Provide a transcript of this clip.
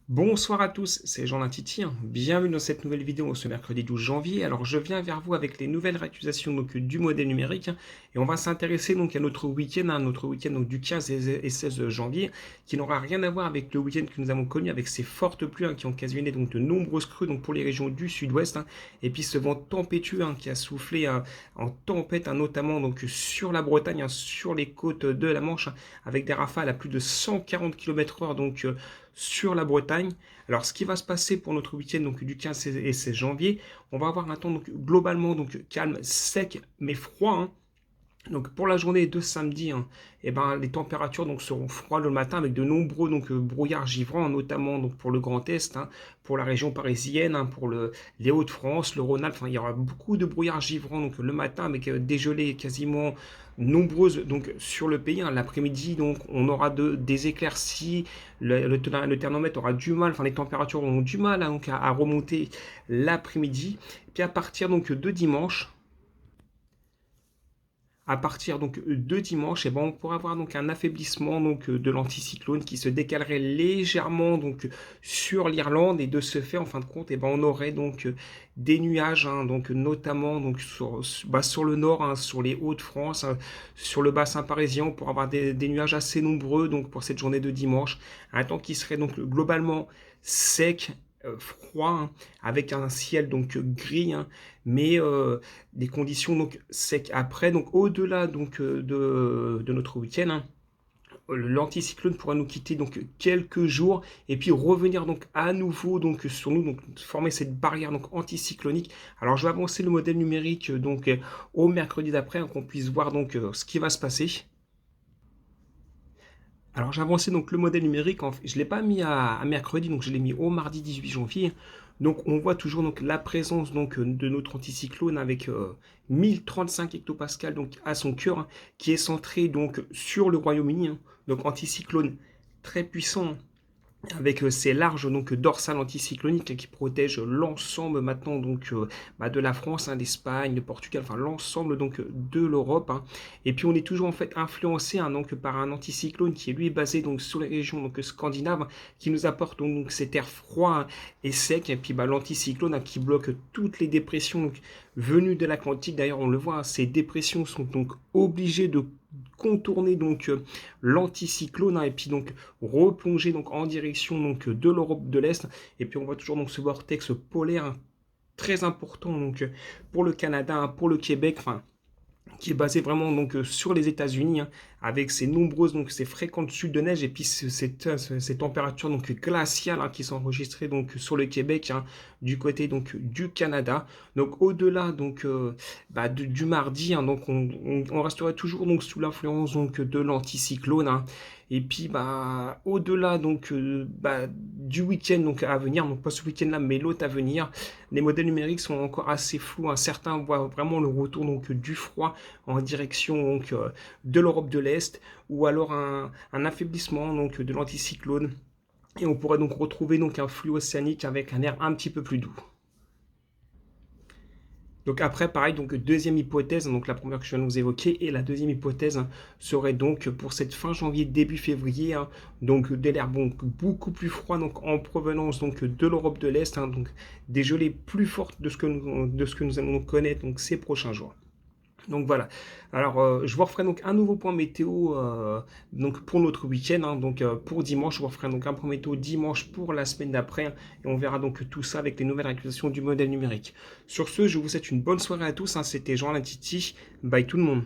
Bonsoir à tous, c'est Jean Titi. Bienvenue dans cette nouvelle vidéo ce mercredi 12 janvier. Alors je viens vers vous avec les nouvelles réactualisations du modèle numérique et on va s'intéresser donc à notre week-end, donc du 15 et 16 janvier, qui n'aura rien à voir avec le week-end que nous avons connu avec ces fortes pluies qui ont occasionné donc de nombreuses crues pour les régions du sud-ouest, et puis ce vent tempétueux qui a soufflé en tempête, notamment donc sur la Bretagne, sur les côtes de la Manche, avec des rafales à plus de 140 km/h sur la Bretagne. Alors, ce qui va se passer pour notre week-end du 15 et 16 janvier, on va avoir un temps globalement calme, sec, mais froid. Donc pour la journée de samedi, les températures seront froides le matin avec de nombreux brouillards givrants, notamment pour le Grand Est, pour la région parisienne, pour les Hauts-de-France, le Rhône-Alpes. Enfin, il y aura beaucoup de brouillards givrants le matin avec des gelées quasiment nombreuses sur le pays. L'après-midi, on aura des éclaircies, le thermomètre aura du mal, enfin les températures auront du mal à remonter l'après-midi. Puis à partir de dimanche, à partir de dimanche, on pourra avoir un affaiblissement de l'anticyclone qui se décalerait légèrement sur l'Irlande, et de ce fait, en fin de compte, on aurait des nuages, notamment sur le nord, sur les Hauts-de-France, sur le bassin parisien. On pourra avoir des nuages assez nombreux pour cette journée de dimanche, un temps qui serait globalement sec, froid, avec un ciel gris, mais des conditions secs. Après, au-delà de notre week-end, l'anticyclone pourra nous quitter quelques jours et puis revenir à nouveau sur nous, former cette barrière anticyclonique. Alors je vais avancer le modèle numérique au mercredi d'après, qu'on puisse voir ce qui va se passer. Alors j'ai avancé le modèle numérique, je ne l'ai pas mis à mercredi, je l'ai mis au mardi 18 janvier. Donc on voit toujours la présence de notre anticyclone avec 1035 hectopascales à son cœur, qui est centré sur le Royaume-Uni. Donc anticyclone très puissant, avec ces larges dorsales anticycloniques qui protègent l'ensemble maintenant de la France, l'Espagne, le Portugal, enfin l'ensemble de l'Europe. Et puis on est toujours en fait influencé par un anticyclone qui est lui basé sur les régions scandinaves, qui nous apporte cet air froid et sec. Et puis l'anticyclone qui bloque toutes les dépressions venues de l'Atlantique. D'ailleurs on le voit, ces dépressions sont obligées de contourner l'anticyclone, et puis replonger en direction de l'Europe de l'Est. Et puis on voit toujours ce vortex polaire très important pour le Canada, pour le Québec, qui est basé vraiment sur les États-Unis, avec ces nombreuses, ces fréquentes chutes de neige, et puis ces températures glaciales qui sont enregistrées sur le Québec, du côté du Canada. Donc au-delà du mardi, on resterait toujours sous l'influence de l'anticyclone. Et puis au-delà du week-end à venir, donc pas ce week-end-là, mais l'autre à venir, les modèles numériques sont encore assez flous. Certains voient vraiment le retour du froid en direction de l'Europe de l'Est, ou alors un affaiblissement de l'anticyclone. Et on pourrait retrouver un flux océanique avec un air un petit peu plus doux. Donc après, pareil, deuxième hypothèse, la première que je viens de vous évoquer, et la deuxième hypothèse serait pour cette fin janvier, début février, de l'air beaucoup plus froid en provenance de l'Europe de l'Est, des gelées plus fortes de ce que nous allons connaître ces prochains jours. Donc voilà. Alors je vous referai un nouveau point météo pour notre week-end. Pour dimanche, je vous referai un point météo dimanche pour la semaine d'après, et on verra tout ça avec les nouvelles acquisitions du modèle numérique. Sur ce, je vous souhaite une bonne soirée à tous. C'était Jean Titi. Bye tout le monde.